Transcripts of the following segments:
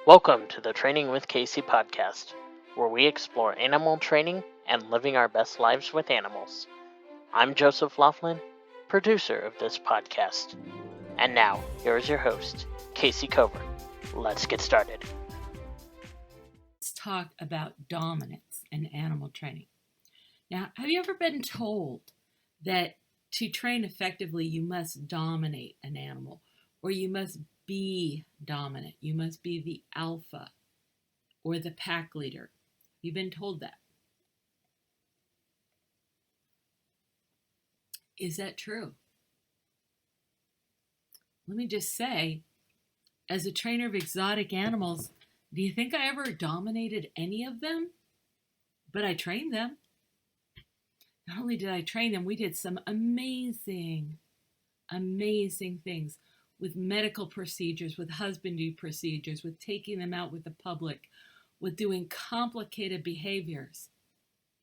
Welcome to the Training with Kayce podcast, where we explore animal training and living our best lives with animals. I'm Joseph Laughlin, producer of this podcast. And now, here is your host, Kayce Cover. Let's get started. Let's talk about dominance in animal training. Now, have you ever been told that to train effectively, you must dominate an animal, or you must be dominant? You must be the alpha or the pack leader. You've been told that. Is that true? Let me just say, as a trainer of exotic animals, do you think I ever dominated any of them? But I trained them. Not only did I train them, we did some amazing things with medical procedures, with husbandry procedures, with taking them out with the public, with doing complicated behaviors.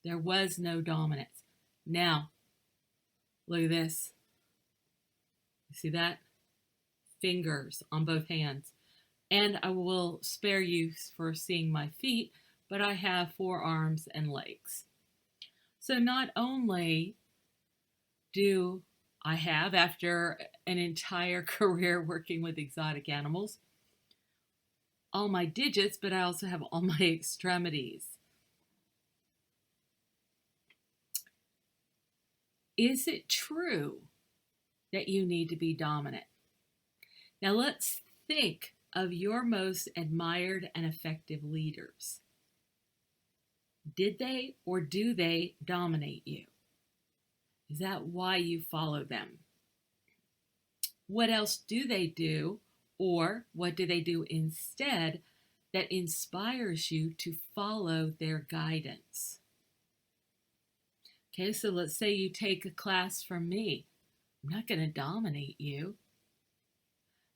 There was no dominance. Now, look at this. You see that? Fingers on both hands. And I will spare you for seeing my feet, but I have 4 arms and legs. So not only do I have, after an entire career working with exotic animals, all my digits, but I also have all my extremities. Is it true that you need to be dominant? Now let's think of your most admired and effective leaders. Did they or do they dominate you? Is that why you follow them? What else do they do, or what do they do instead that inspires you to follow their guidance? Okay, so let's say you take a class from me. I'm not going to dominate you,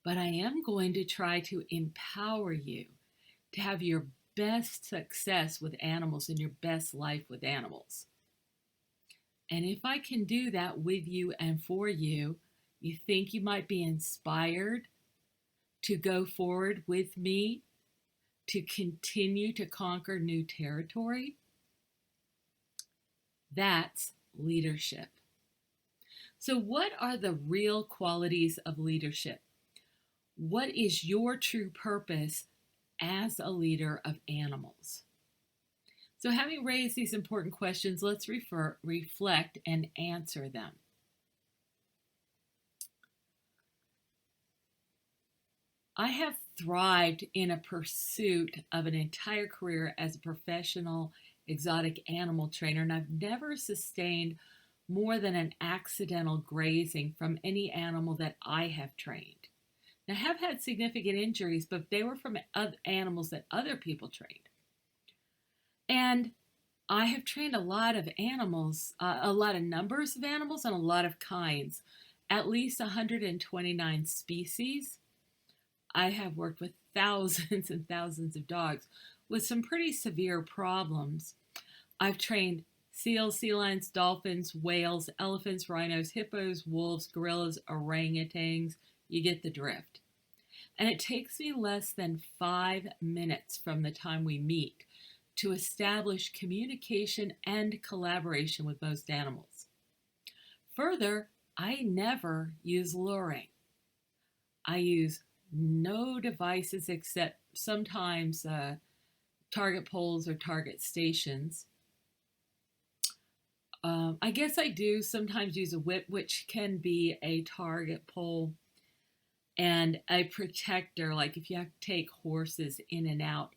but I am going to try to empower you to have your best success with animals and your best life with animals. And if I can do that with you and for you, you think you might be inspired to go forward with me to continue to conquer new territory? That's leadership. So what are the real qualities of leadership? What is your true purpose as a leader of animals? So having raised these important questions, let's reflect and answer them. I have thrived in a pursuit of an entire career as a professional exotic animal trainer, and I've never sustained more than an accidental grazing from any animal that I have trained. Now, I have had significant injuries, but they were from other animals that other people trained. And I have trained a lot of animals, a lot of numbers of animals and a lot of kinds, at least 129 species. I have worked with thousands and thousands of dogs with some pretty severe problems. I've trained seals, sea lions, dolphins, whales, elephants, rhinos, hippos, wolves, gorillas, orangutans. You get the drift. And it takes me less than 5 minutes from the time we meet to establish communication and collaboration with most animals. Further, I never use luring. I use no devices except sometimes target poles or target stations. I guess I do sometimes use a whip, which can be a target pole and a protector, like if you have to take horses in and out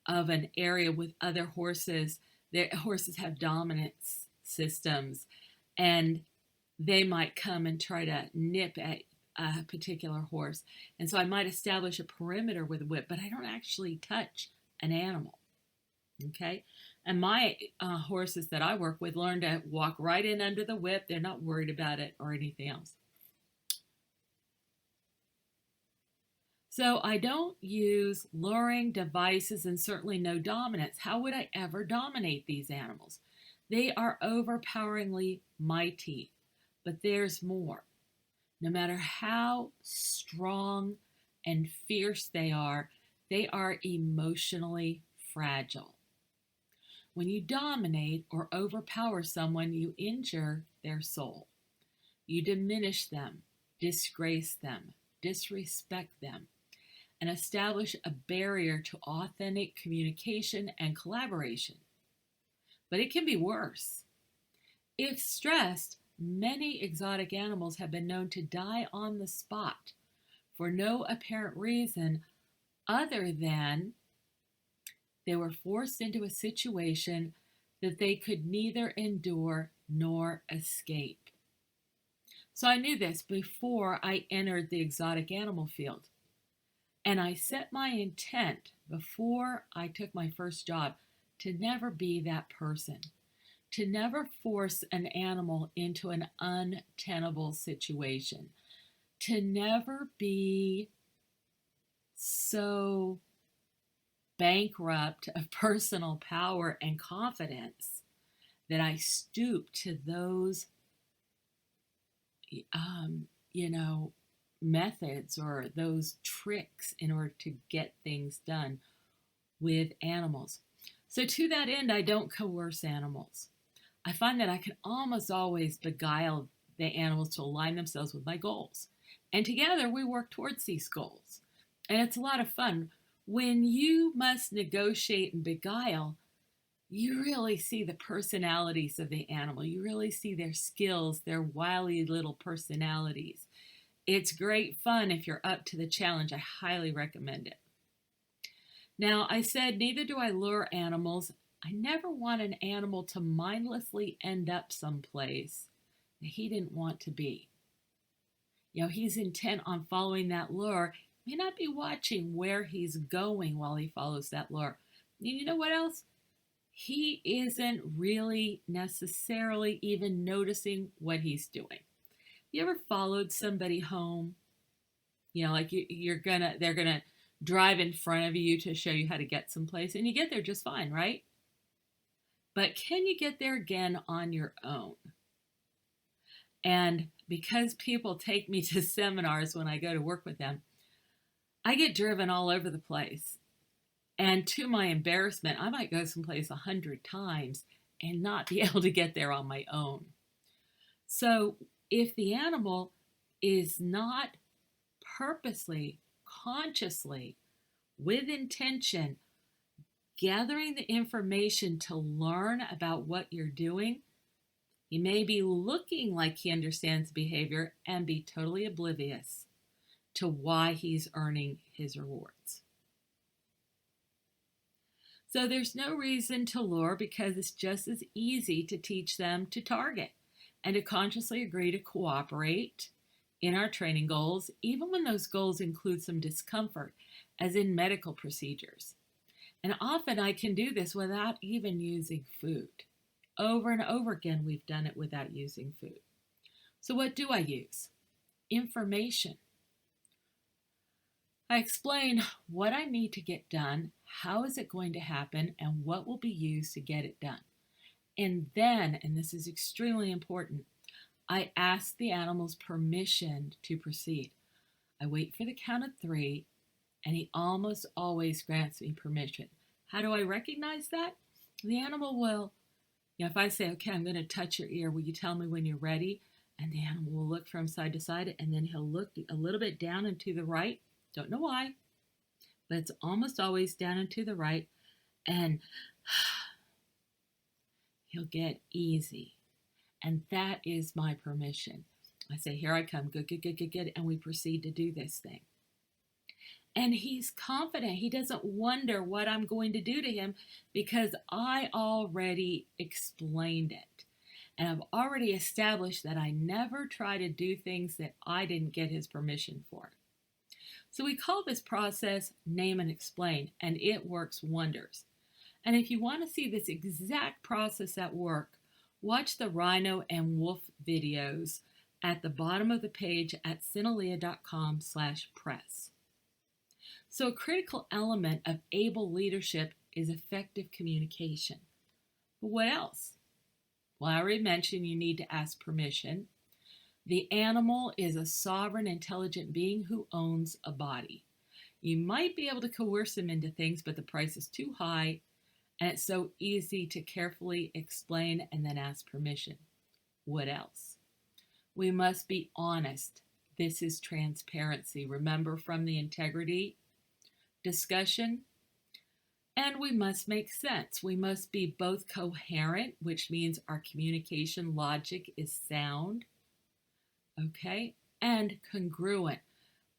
of an area with other horses. Their horses have dominance systems, and they might come and try to nip at a particular horse. And so I might establish a perimeter with a whip, but I don't actually touch an animal. Okay? And my horses that I work with learn to walk right in under the whip. They're not worried about it or anything else. So I don't use luring devices and certainly no dominance. How would I ever dominate these animals? They are overpoweringly mighty, but there's more. No matter how strong and fierce they are, they are emotionally fragile. When you dominate or overpower someone, you injure their soul. You diminish them, disgrace them, disrespect them, and establish a barrier to authentic communication and collaboration. But it can be worse. If stressed, many exotic animals have been known to die on the spot for no apparent reason other than they were forced into a situation that they could neither endure nor escape. So I knew this before I entered the exotic animal field. And I set my intent before I took my first job to never be that person, to never force an animal into an untenable situation, to never be so bankrupt of personal power and confidence that I stoop to those, methods or those tricks in order to get things done with animals. So to that end, I don't coerce animals. I find that I can almost always beguile the animals to align themselves with my goals. And together we work towards these goals. And it's a lot of fun. When you must negotiate and beguile, you really see the personalities of the animal. You really see their skills, their wily little personalities. It's great fun if you're up to the challenge. I highly recommend it. Now, I said neither do I lure animals. I never want an animal to mindlessly end up someplace that he didn't want to be. He's intent on following that lure. He may not be watching where he's going while he follows that lure. And you know what else? He isn't really necessarily even noticing what he's doing. You ever followed somebody home? Like they're gonna drive in front of you to show you how to get someplace, and you get there just fine, right? But can you get there again on your own? And because people take me to seminars when I go to work with them, I get driven all over the place. And to my embarrassment, I might go someplace 100 times and not be able to get there on my own. So if the animal is not purposely, consciously, with intention, gathering the information to learn about what you're doing, he may be looking like he understands behavior and be totally oblivious to why he's earning his rewards. So there's no reason to lure because it's just as easy to teach them to target and to consciously agree to cooperate in our training goals, even when those goals include some discomfort, as in medical procedures. And often I can do this without even using food. Over and over again, we've done it without using food. So what do I use? Information. I explain what I need to get done, how is it going to happen, and what will be used to get it done. And then, and this is extremely important, I ask the animal's permission to proceed. I wait for the count of 3, and he almost always grants me permission. How do I recognize that? The animal will, if I say, okay, I'm going to touch your ear, will you tell me when you're ready? And the animal will look from side to side, and then he'll look a little bit down and to the right. Don't know why, but it's almost always down and to the right, and he'll get easy. And that is my permission. I say, here I come, good, good, good, good, good, and we proceed to do this thing. And he's confident. He doesn't wonder what I'm going to do to him because I already explained it. And I've already established that I never try to do things that I didn't get his permission for. So we call this process name and explain, and it works wonders. And if you want to see this exact process at work, watch the rhino and wolf videos at the bottom of the page at Cinelea.com/press. So a critical element of able leadership is effective communication. But what else? Well, I already mentioned you need to ask permission. The animal is a sovereign, intelligent being who owns a body. You might be able to coerce them into things, but the price is too high, and it's so easy to carefully explain and then ask permission. What else? We must be honest. This is transparency. Remember from the integrity discussion? And we must make sense. We must be both coherent, which means our communication logic is sound, okay, and congruent.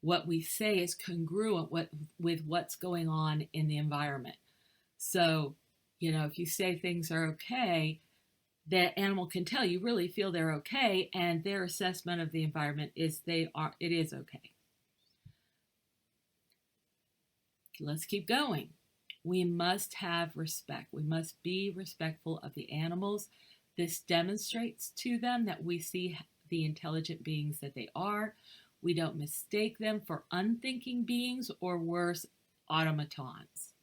What we say is congruent with what's going on in the environment. So, if you say things are okay, that animal can tell you really feel they're okay, and their assessment of the environment is it is okay. Let's keep going. We must have respect. We must be respectful of the animals. This demonstrates to them that we see the intelligent beings that they are. We don't mistake them for unthinking beings, or worse, automatons.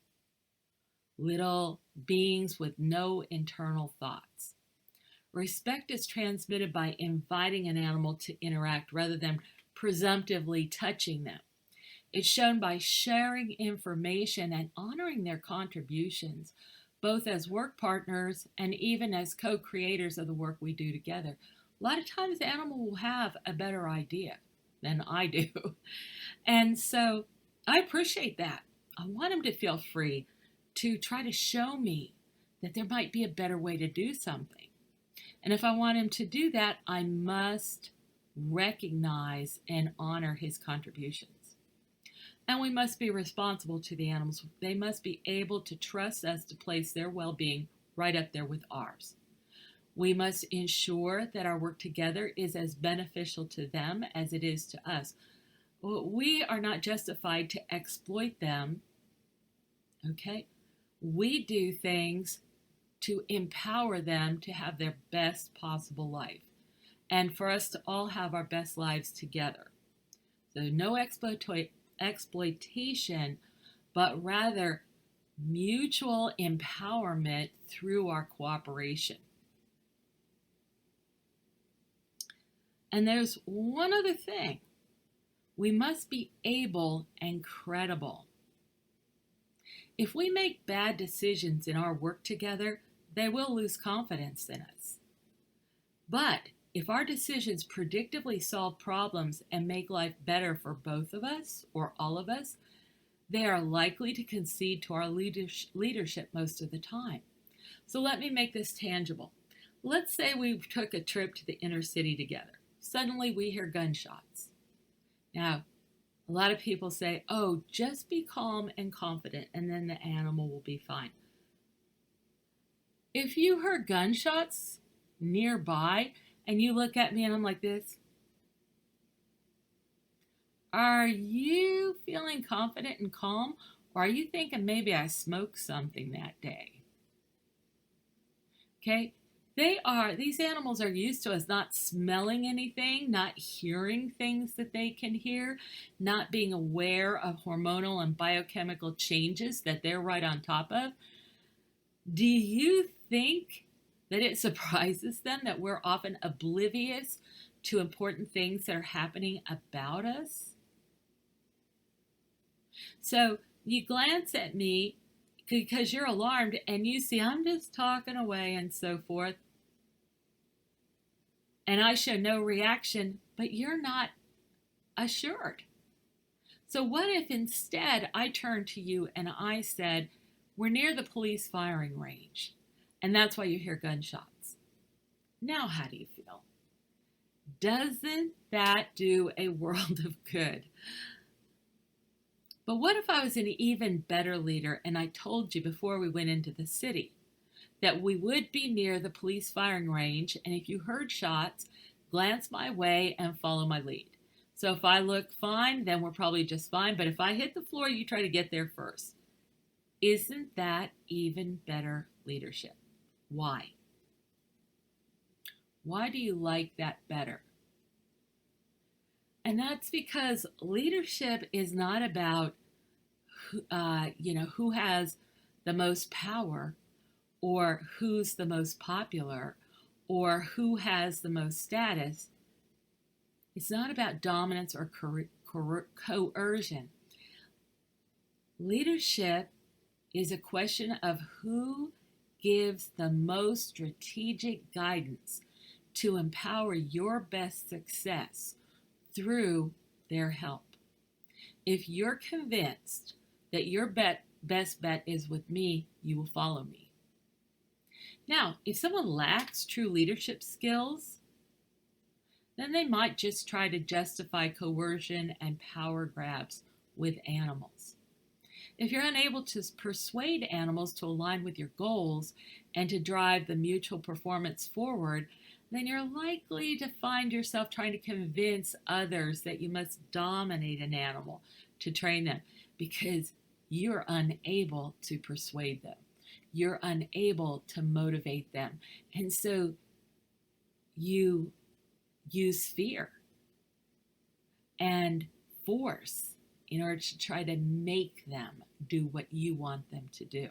Little beings with no internal thoughts. Respect is transmitted by inviting an animal to interact rather than presumptively touching them. It's shown by sharing information and honoring their contributions, both as work partners and even as co-creators of the work we do together. A lot of times the animal will have a better idea than I do. And so I appreciate that. I want them to feel free to try to show me that there might be a better way to do something. And if I want him to do that, I must recognize and honor his contributions. And we must be responsible to the animals. They must be able to trust us to place their well-being right up there with ours. We must ensure that our work together is as beneficial to them as it is to us. We are not justified to exploit them, okay? We do things to empower them to have their best possible life, and for us to all have our best lives together. So no exploitation, but rather mutual empowerment through our cooperation. And there's one other thing. We must be able and credible. If we make bad decisions in our work together, they will lose confidence in us. But if our decisions predictably solve problems and make life better for both of us or all of us, they are likely to concede to our leadership most of the time. So let me make this tangible. Let's say we took a trip to the inner city together. Suddenly we hear gunshots. Now, a lot of people say, oh, just be calm and confident, and then the animal will be fine. If you heard gunshots nearby and you look at me and I'm like this, are you feeling confident and calm, or are you thinking maybe I smoked something that day? Okay? These animals are used to us not smelling anything, not hearing things that they can hear, not being aware of hormonal and biochemical changes that they're right on top of. Do you think that it surprises them that we're often oblivious to important things that are happening about us? So you glance at me because you're alarmed and you see I'm just talking away and so forth. And I show no reaction, but you're not assured. So what if instead I turned to you and I said, we're near the police firing range, and that's why you hear gunshots. Now how do you feel? Doesn't that do a world of good? But what if I was an even better leader and I told you before we went into the city that we would be near the police firing range, and if you heard shots, glance my way and follow my lead. So if I look fine, then we're probably just fine, but if I hit the floor, you try to get there first. Isn't that even better leadership? Why? Why do you like that better? And that's because leadership is not about who has the most power, or who's the most popular, or who has the most status. It's not about dominance or coercion. Leadership is a question of who gives the most strategic guidance to empower your best success through their help. If you're convinced that your best bet is with me, you will follow me. Now, if someone lacks true leadership skills, then they might just try to justify coercion and power grabs with animals. If you're unable to persuade animals to align with your goals and to drive the mutual performance forward, then you're likely to find yourself trying to convince others that you must dominate an animal to train them because you're unable to persuade them. You're unable to motivate them. And so you use fear and force in order to try to make them do what you want them to do.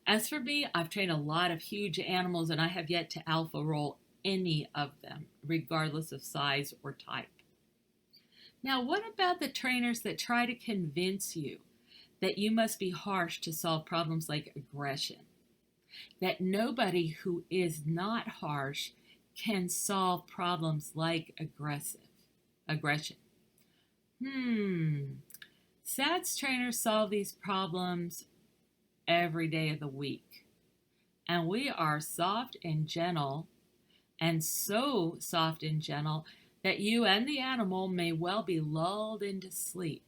As for me, I've trained a lot of huge animals and I have yet to alpha roll any of them, regardless of size or type. Now, what about the trainers that try to convince you that you must be harsh to solve problems like aggression? That nobody who is not harsh can solve problems like aggression. SATS trainers solve these problems every day of the week. And we are soft and gentle, and so soft and gentle that you and the animal may well be lulled into sleep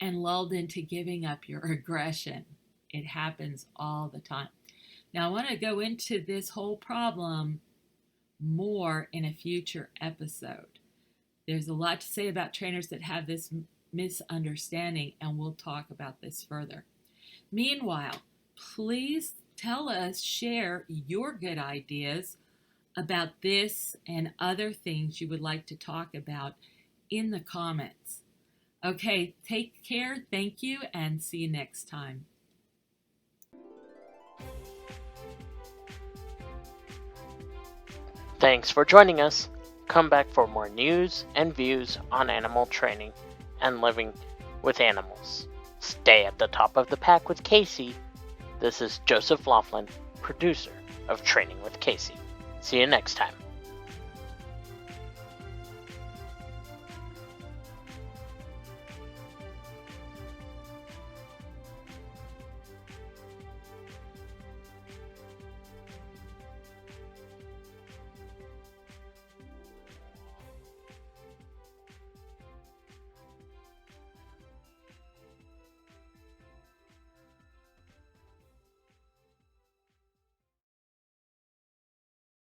and lulled into giving up your aggression. It happens all the time. Now, I want to go into this whole problem more in a future episode. There's a lot to say about trainers that have this misunderstanding, and we'll talk about this further. Meanwhile, please share your good ideas about this and other things you would like to talk about in the comments. Okay, take care, thank you, and see you next time. Thanks for joining us. Come back for more news and views on animal training and living with animals. Stay at the top of the pack with Kayce. This is Joseph Laughlin, producer of Training with Kayce. See you next time.